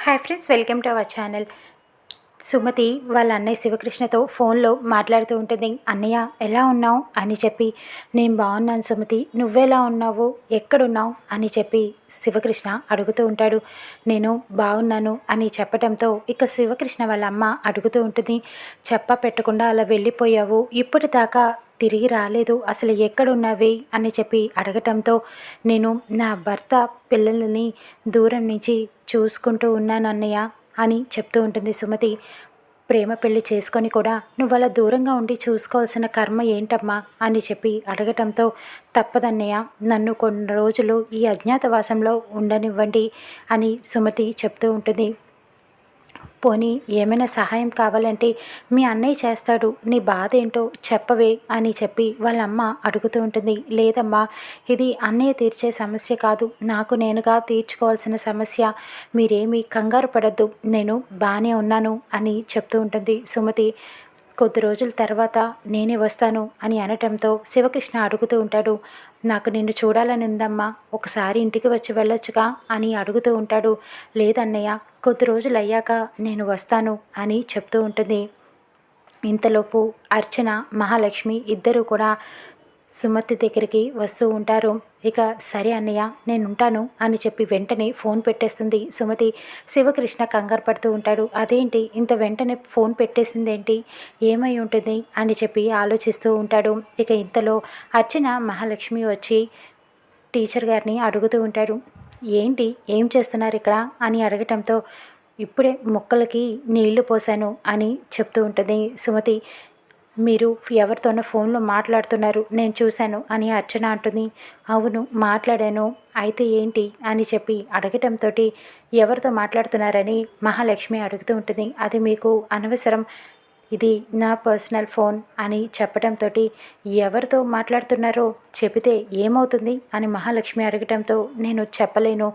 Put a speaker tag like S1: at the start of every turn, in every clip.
S1: Hi friends, welcome to our channel. Sumathi వాళ్ళ అన్నయ్య శివకృష్ణతో ఫోన్లో మాట్లాడుతూ ఉంటుంది. అన్నయ్య ఎలా ఉన్నావు అని చెప్పి, నేను బాగున్నాను సుమతి, నువ్వెలా ఉన్నావు, ఎక్కడున్నావు అని చెప్పి శివకృష్ణ అడుగుతూ ఉంటాడు. నేను బాగున్నాను అని చెప్పడంతో ఇక శివకృష్ణ వాళ్ళ అమ్మ అడుగుతూ ఉంటుంది. చెప్ప పెట్టకుండా అలా వెళ్ళిపోయావు, ఇప్పటిదాకా తిరిగి రాలేదు, అసలు ఎక్కడున్నావే అని చెప్పి అడగటంతో నేను నా భర్త పిల్లలని దూరం నుంచి చూసుకుంటూ ఉన్నాను అన్నయ్య అని చెప్తూ ఉంటుంది సుమతి. ప్రేమ పెళ్లి చేసుకొని కూడా నువ్వు అలా దూరంగా ఉండి చూసుకోవాల్సిన కర్మ ఏంటమ్మా అని చెప్పి అడగటంతో, తప్పదన్నయ్య, నన్ను కొన్ని రోజులు ఈ అజ్ఞాతవాసంలో ఉండనివ్వండి అని సుమతి చెప్తూ ఉంటుంది. పోనీ ఏమైనా సహాయం కావాలంటే మీ అన్నయ్య చేస్తాడు, నీ బాధ ఏంటో చెప్పవే అని చెప్పి వాళ్ళ అమ్మ అడుగుతూ ఉంటుంది. లేదమ్మా, ఇది అన్నయ్య తీర్చే సమస్య కాదు, నాకు నేనుగా తీర్చుకోవాల్సిన సమస్య, మీరేమీ కంగారు పడద్దు, నేను బాగానే ఉన్నాను అని చెప్తూ ఉంటుంది సుమతి. కొద్ది రోజుల తర్వాత నేనే వస్తాను అని అనటంతో శివకృష్ణ అడుగుతూ ఉంటాడు. నాకు నిన్ను చూడాలని ఉందమ్మా, ఒకసారి ఇంటికి వచ్చి వెళ్ళొచ్చుగా అని అడుగుతూ ఉంటాడు. లేదన్నయ్య, కొద్ది రోజులు అయ్యాక నేను వస్తాను అని చెప్తూ ఉంటుంది. ఇంతలోపు అర్చన, మహాలక్ష్మి ఇద్దరూ కూడా సుమతి దగ్గరికి వస్తూ ఉంటారు. ఇక సరే అన్నయ్య, నేను ఉంటాను అని చెప్పి వెంటనే ఫోన్ పెట్టేస్తుంది సుమతి. శివకృష్ణ కంగారు పడుతూ ఉంటాడు. అదేంటి ఇంత వెంటనే ఫోన్ పెట్టేసిందేంటి, ఏమై ఉంటుంది అని చెప్పి ఆలోచిస్తూ ఉంటాడు. ఇక ఇంతలో అర్చన, మహాలక్ష్మి వచ్చి టీచర్ గారిని అడుగుతూ ఉంటారు. ఏంటి, ఏం చేస్తున్నారు ఇక్కడ అని అడగటంతో, ఇప్పుడే మొక్కలకి నీళ్లు పోసాను అని చెప్తూ ఉంటుంది సుమతి. మీరు ఎవరితోనో ఫోన్లో మాట్లాడుతున్నారు, నేను చూశాను అని అర్చన అంటుంది. అవును, మాట్లాడాను, అయితే ఏంటి అని చెప్పి అడగటంతో, ఎవరితో మాట్లాడుతున్నారని మహాలక్ష్మి అడుగుతూ ఉంటుంది. అది మీకు అనవసరం, ఇది నా పర్సనల్ ఫోన్ అని చెప్పడంతో, ఎవరితో మాట్లాడుతున్నారో చెబితే ఏమవుతుంది అని మహాలక్ష్మి అడగటంతో, నేను చెప్పలేను,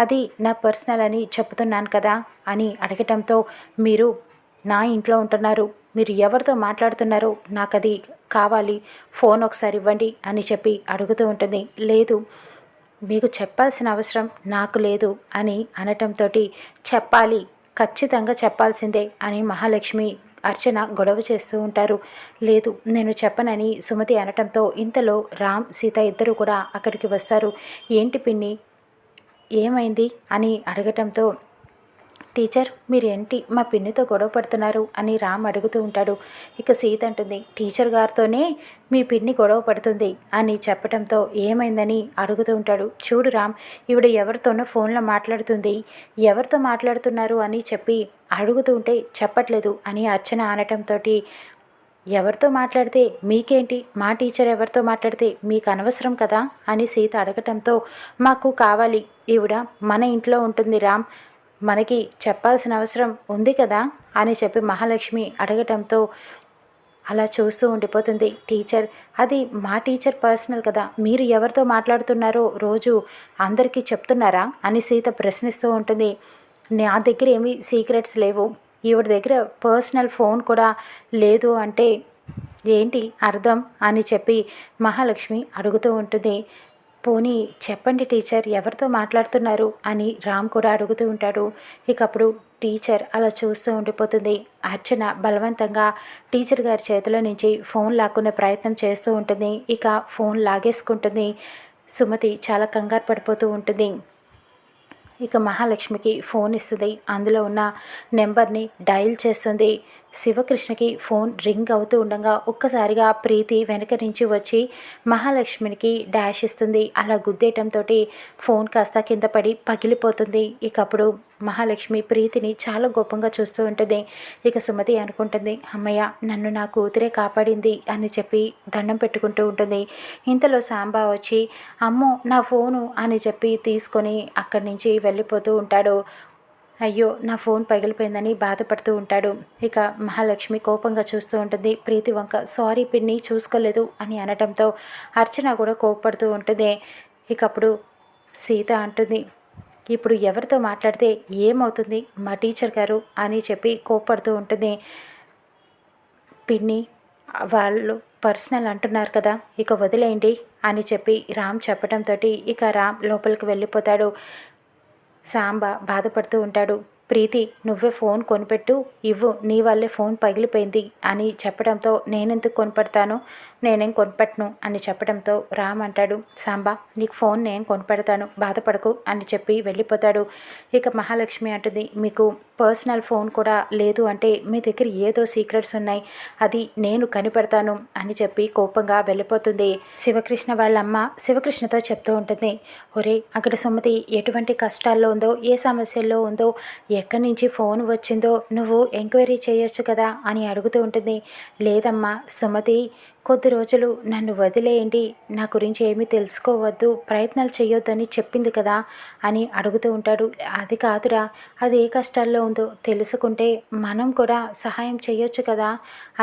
S1: అది నా పర్సనల్ అని చెప్తున్నాను కదా అని అడగటంతో, మీరు నా ఇంట్లో ఉంటున్నారు, మీరు ఎవరితో మాట్లాడుతున్నారో నాకు అది కావాలి, ఫోన్ ఒకసారి ఇవ్వండి అని చెప్పి అడుగుతూ ఉంటుంది. లేదు, మీకు చెప్పాల్సిన అవసరం నాకు లేదు అని అనటంతో, చెప్పాలి, ఖచ్చితంగా చెప్పాల్సిందే అని మహాలక్ష్మి, అర్చన గొడవ చేస్తూ ఉంటారు. లేదు, నేను చెప్పనని సుమతి అనటంతో ఇంతలో రామ్, సీత ఇద్దరు కూడా అక్కడికి వస్తారు. ఏంటి పిన్ని, ఏమైంది అని అడగటంతో, టీచర్ మీరేంటి మా పిన్నితో గొడవ పడుతున్నారు అని రామ్ అడుగుతూ ఉంటాడు. ఇక సీత అంటుంది, టీచర్ గారితోనే మీ పిన్ని గొడవ పడుతుంది అని చెప్పడంతో ఏమైందని అడుగుతూ ఉంటాడు. చూడు రామ్, ఈవిడ ఎవరితోనో ఫోన్లో మాట్లాడుతుంది, ఎవరితో మాట్లాడుతున్నారు అని చెప్పి అడుగుతూ ఉంటే చెప్పట్లేదు అని అర్చన అనటంతో, ఎవరితో మాట్లాడితే మీకేంటి, మా టీచర్ ఎవరితో మాట్లాడితే మీకు అనవసరం కదా అని సీత అడగటంతో, మాకు కావాలి, ఈవిడ మన ఇంట్లో ఉంటుంది రామ్, మనకి చెప్పాల్సిన అవసరం ఉంది కదా అని చెప్పి మహాలక్ష్మి అడగటంతో అలా చూస్తూ ఉండిపోతుంది. టీచర్, అది మా టీచర్ పర్సనల్ కదా, మీరు ఎవరితో మాట్లాడుతున్నారో రోజు అందరికీ చెప్తున్నారా అని సీత ప్రశ్నిస్తూ ఉంటుంది. నా దగ్గర ఏమీ సీక్రెట్స్ లేవు, ఈవిడ దగ్గర పర్సనల్ ఫోన్ కూడా లేదు అంటే ఏంటి అర్థం అని చెప్పి మహాలక్ష్మి అడుగుతూ ఉంటుంది. పోనీ చెప్పండి టీచర్, ఎవరితో మాట్లాడుతున్నారు అని రామ్ కూడా అడుగుతూ ఉంటాడు. ఇక అప్పుడు టీచర్ అలా చూస్తూ ఉండిపోతుంది. అర్చన బలవంతంగా టీచర్ గారి చేతిలో నుంచి ఫోన్ లాక్కునే ప్రయత్నం చేస్తూ ఉంటుంది. ఇక ఫోన్ లాగేసుకుంటుంది. సుమతి చాలా కంగారు పడిపోతూ ఉంటుంది. ఇక మహాలక్ష్మికి ఫోన్ ఇస్తుంది. అందులో ఉన్న నెంబర్ని డయల్ చేస్తుంది. శివకృష్ణకి ఫోన్ రింగ్ అవుతూ ఉండగా ఒక్కసారిగా ప్రీతి వెనక నుంచి వచ్చి మహాలక్ష్మికి డాష్ ఇస్తుంది. అలా గుద్దేయటంతో ఫోన్ కాస్త కింద పడి పగిలిపోతుంది. ఇక అప్పుడు మహాలక్ష్మి ప్రీతిని చాలా గొప్పగా చూస్తూ ఉంటుంది. ఇక సుమతి అనుకుంటుంది, అమ్మయ్య, నన్ను నా కూతురే కాపాడింది అని చెప్పి దండం పెట్టుకుంటూ ఉంటుంది. ఇంతలో సాంబా వచ్చి, అమ్మో నా ఫోను అని చెప్పి తీసుకొని అక్కడి నుంచి వెళ్ళిపోతూ ఉంటాడు. అయ్యో, నా ఫోన్ పగిలిపోయిందని బాధపడుతూ ఉంటాడు. ఇక మహాలక్ష్మి కోపంగా చూస్తూ ఉంటుంది ప్రీతి వంక. సారీ పిన్ని, చూసుకోలేదు అని అనటంతో అర్చన కూడా కోపడుతూ ఉంటుంది. ఇక అప్పుడు సీత అంటుంది, ఇప్పుడు ఎవరితో మాట్లాడితే ఏమవుతుంది మా టీచర్ గారు అని చెప్పి కోపడుతూ ఉంటుంది. పిన్ని, వాళ్ళు పర్సనల్ అంటున్నారు కదా, ఇక వదిలేయండి అని చెప్పి రామ్ చెప్పడంతో ఇక రామ్ లోపలికి వెళ్ళిపోతాడు. సాంబ బాధపడుతూ ఉంటాడు. ప్రీతి నువ్వే ఫోన్ కొనిపెట్టు, ఇవ్వు, నీ వల్లే ఫోన్ పగిలిపోయింది అని చెప్పడంతో నేనెందుకు కొనిపెడతాను, నేనేం కొనిపెట్టను అని చెప్పడంతో రామ్ అంటాడు, సాంబా నీకు ఫోన్ నేను కొనిపెడతాను, బాధపడకు అని చెప్పి వెళ్ళిపోతాడు. ఇక మహాలక్ష్మి అంటుంది, మీకు పర్సనల్ ఫోన్ కూడా లేదు అంటే మీ దగ్గర ఏదో సీక్రెట్స్ ఉన్నాయి, అది నేను కనిపెడతాను అని చెప్పి కోపంగా వెళ్ళిపోతుంది. శివకృష్ణ వాళ్ళ అమ్మ శివకృష్ణతో చెప్తూ ఉంటుంది, ఒరే అక్కడ సుమతి ఎటువంటి కష్టాల్లో ఉందో, ఏ సమస్యల్లో ఉందో, ఎక్కడి నుంచి ఫోన్ వచ్చిందో నువ్వు ఎంక్వైరీ చేయొచ్చు కదా అని అడుగుతూ ఉంటుంది. లేదమ్మా, సుమతి కొద్ది రోజులు నన్ను వదిలేయండి, నా గురించి ఏమీ తెలుసుకోవద్దు, ప్రయత్నాలు చేయొద్దని చెప్పింది కదా అని అడుగుతూ ఉంటాడు. అది కాదురా, అది ఏ కష్టాల్లో ఉందో తెలుసుకుంటే మనం కూడా సహాయం చేయొచ్చు కదా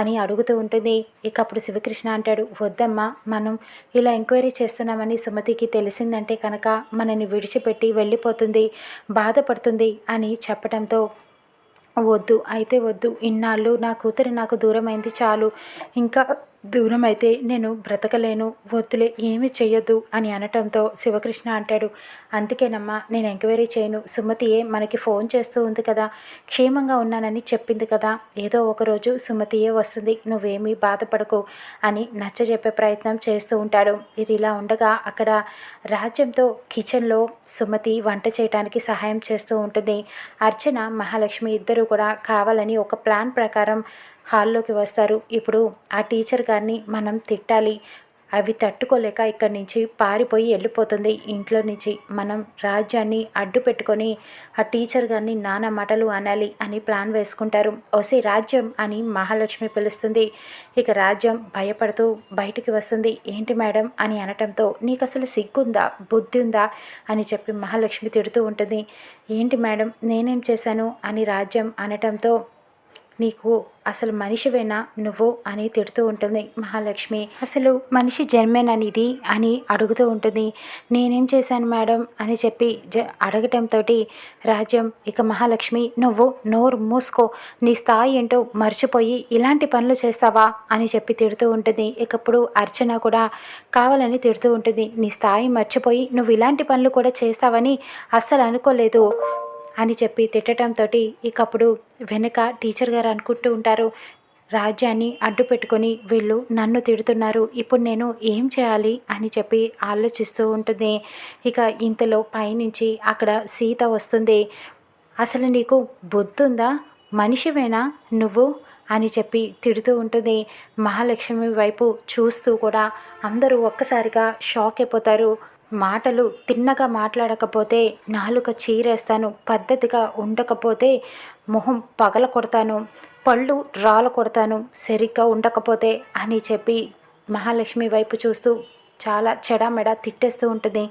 S1: అని అడుగుతూ ఉంటుంది. ఇక అప్పుడు శివకృష్ణ అంటాడు, వద్దమ్మా, మనం ఇలా ఎంక్వైరీ చేస్తున్నామని సుమతికి తెలిసిందంటే కనుక మనని విడిచిపెట్టి వెళ్ళిపోతుంది, బాధపడుతుంది అని చెప్పడంతో వద్దు, అయితే వద్దు, ఇన్నాళ్ళు నా కూతురు నాకు దూరమైంది చాలు, ఇంకా దూరం అయితే నేను బ్రతకలేను, వద్దులే, ఏమీ చెయ్యొద్దు అని అనటంతో శివకృష్ణ అంటాడు, అందుకేనమ్మా నేను ఎంక్వైరీ చేయను, సుమతియే మనకి ఫోన్ చేస్తూ ఉంది కదా, క్షేమంగా ఉన్నానని చెప్పింది కదా, ఏదో ఒకరోజు సుమతియే వస్తుంది, నువ్వేమీ బాధపడకు అని నచ్చజెప్పే ప్రయత్నం చేస్తూ ఉంటాడు. ఇది ఇలా ఉండగా అక్కడ రాజ్యంతో కిచెన్లో సుమతి వంట చేయడానికి సహాయం చేస్తూ ఉంటుంది. అర్చన మహాలక్ష్మి ఇద్దరు కూడా కావాలని ఒక ప్లాన్ ప్రకారం హాల్లోకి వస్తారు. ఇప్పుడు ఆ టీచర్ గారిని మనం తిట్టాలి, అవి తట్టుకోలేక ఇక్కడి నుంచి పారిపోయి వెళ్ళిపోతుంది ఇంట్లో నుంచి, మనం రాజ్యాన్ని అడ్డు పెట్టుకొని ఆ టీచర్ గారిని నానా మాటలు అనాలి అని ప్లాన్ వేసుకుంటారు. ఓసే రాజ్యం అని మహాలక్ష్మి పిలుస్తుంది. ఇక రాజ్యం భయపడుతూ బయటికి వస్తుంది. ఏంటి మేడం అని అనటంతో, నీకు అసలు సిగ్గుందా, బుద్ధి ఉందా అని చెప్పి మహాలక్ష్మి తిడుతూ ఉంటుంది. ఏంటి మేడం నేనేం చేశాను అని రాజ్యం అనటంతో, నీకు అసలు మనిషివేనా నువ్వు అని తిడుతూ ఉంటుంది మహాలక్ష్మి. అసలు మనిషి జన్మేననిది అని అడుగుతూ ఉంటుంది. నేనేం చేశాను మేడం అని చెప్పి అడగటంతో రాజ్యం, ఇక మహాలక్ష్మి నువ్వు నోరు మూసుకో, నీ స్థాయి ఏంటో మర్చిపోయి ఇలాంటి పనులు చేస్తావా అని చెప్పి తిడుతూ ఉంటుంది. ఇకప్పుడు అర్చన కూడా కావాలని తిడుతూ ఉంటుంది. నీ స్థాయి మర్చిపోయి నువ్వు ఇలాంటి పనులు కూడా చేస్తావని అస్సలు అనుకోలేదు అని చెప్పి తిట్టడంతో ఇకప్పుడు వెనుక టీచర్ గారు అనుకుంటూ ఉంటారు, రాజ్యాన్ని అడ్డు పెట్టుకొని వీళ్ళు నన్ను తిడుతున్నారు, ఇప్పుడు నేను ఏం చేయాలి అని చెప్పి ఆలోచిస్తూ ఉంటుంది. ఇక ఇంతలో పైనుంచి అక్కడ సీత వస్తుంది. అసలు నీకు బుద్ధుందా, మనిషివేనా నువ్వు అని చెప్పి తిడుతూ ఉంటుంది. మహాలక్ష్మి వైపు చూస్తూ కూడా అందరూ ఒక్కసారిగా షాక్ అయిపోతారు. మాటలు తిన్నగా మాట్లాడకపోతే నాలుక చీరేస్తాను, పద్ధతిగా ఉండకపోతే మొహం పగల కొడతాను, పళ్ళు రాళ్ళ కొడతాను, సరిగ్గా ఉండకపోతే అని చెప్పి మహాలక్ష్మి వైపు చూస్తూ చాలా చెడామెడా తిట్టేస్తూ ఉంటుంది.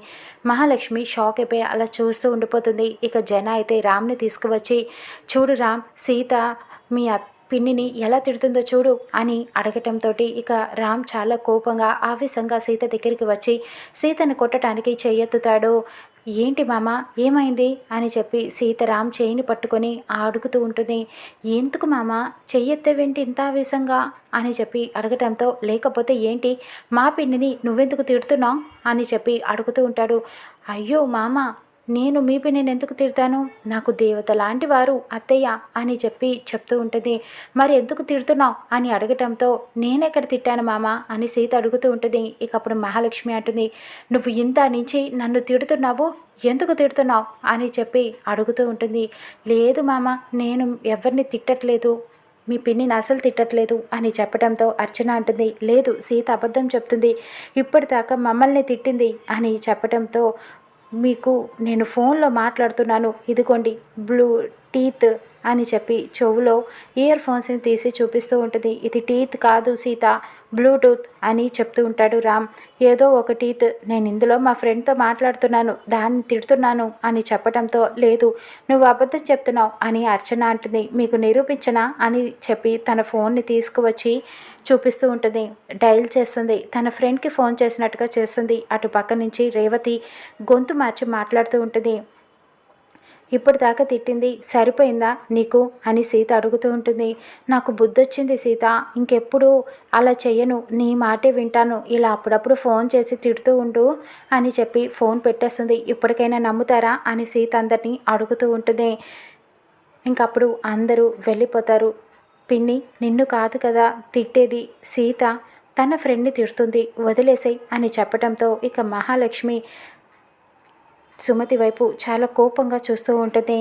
S1: మహాలక్ష్మి షాక్ అయిపోయి అలా చూస్తూ ఉండిపోతుంది. ఇక జన అయితే రామ్ని తీసుకువచ్చి, చూడు రామ్, సీత మీ పిన్నిని ఎలా తిడుతుందో చూడు అని అడగటంతో ఇక రామ్ చాలా కోపంగా ఆవేశంగా సీత దగ్గరికి వచ్చి సీతను కొట్టడానికి చెయ్యెత్తుతాడు. ఏంటి మామ ఏమైంది అని చెప్పి సీత రామ్ చేయిని పట్టుకొని అడుగుతూ ఉంటుంది. ఎందుకు మామ చెయ్యెత్తవేంటి ఇంత ఆవేశంగా అని చెప్పి అడగటంతో, లేకపోతే ఏంటి మా పిన్నిని నువ్వెందుకు తిడుతున్నావు అని చెప్పి అడుగుతూ ఉంటాడు. అయ్యో మామ, నేను మీ పిన్నిని ఎందుకు తిడతాను, నాకు దేవత లాంటి వారు అత్తయ్య అని చెప్పి చెప్తూ ఉంటుంది. మరి ఎందుకు తిడుతున్నావు అని అడగటంతో, నేనెక్కడ తిట్టాను మామ అని సీత అడుగుతూ ఉంటుంది. ఇక అప్పుడు మహాలక్ష్మి అంటుంది, నువ్వు ఇంత నుంచి నన్ను తిడుతున్నావు, ఎందుకు తిడుతున్నావు అని చెప్పి అడుగుతూ ఉంటుంది. లేదు మామ, నేను ఎవరిని తిట్టట్లేదు, మీ పిన్నిని అసలు తిట్టట్లేదు అని చెప్పడంతో అర్చన అంటుంది, లేదు సీత అబద్ధం చెప్తుంది, ఇప్పటిదాకా మమ్మల్ని తిట్టింది అని చెప్పడంతో, మీకు నేను ఫోన్లో మాట్లాడుతున్నాను, ఇదిగోండి బ్లూ టీత్ అని చెప్పి చెవులో ఇయర్ ఫోన్స్ని తీసి చూపిస్తూ ఉంటుంది. ఇది టీత్ కాదు సీత, బ్లూటూత్ అని చెప్తూ ఉంటాడు రామ్. ఏదో ఒక టీత్, నేను ఇందులో మా ఫ్రెండ్తో మాట్లాడుతున్నాను, దాన్ని తిడుతున్నాను అని చెప్పడంతో, లేదు నువ్వు అబద్ధం చెప్తున్నావు అని అర్చన అంటుంది. మీకు నిరూపించనా అని చెప్పి తన ఫోన్ని తీసుకువచ్చి చూపిస్తూ ఉంటుంది. డయల్ చేస్తుంది, తన ఫ్రెండ్కి ఫోన్ చేసినట్టుగా చేస్తుంది. అటు పక్క నుంచి రేవతి గొంతు మార్చి మాట్లాడుతూ ఉంటుంది. ఇప్పుడు దాకా తిట్టింది సరిపోయిందా నీకు అని సీత అడుగుతూ ఉంటుంది. నాకు బుద్ధొచ్చింది సీత, ఇంకెప్పుడు అలా చెయ్యను, నీ మాటే వింటాను, ఇలా అప్పుడప్పుడు ఫోన్ చేసి తిడుతూ ఉండు అని చెప్పి ఫోన్ పెట్టేస్తుంది. ఇప్పటికైనా నమ్ముతారా అని సీత అందరినీ అడుగుతూ ఉంటుంది. ఇంకప్పుడు అందరూ వెళ్ళిపోతారు. పిన్ని నిన్ను కాదు కదా తిట్టేది, సీత తన ఫ్రెండ్ని తిడుతుంది, వదిలేసేయ్ అని చెప్పడంతో ఇక మహాలక్ష్మి సుమతి వైపు చాలా కోపంగా చూస్తూ ఉంటుంది.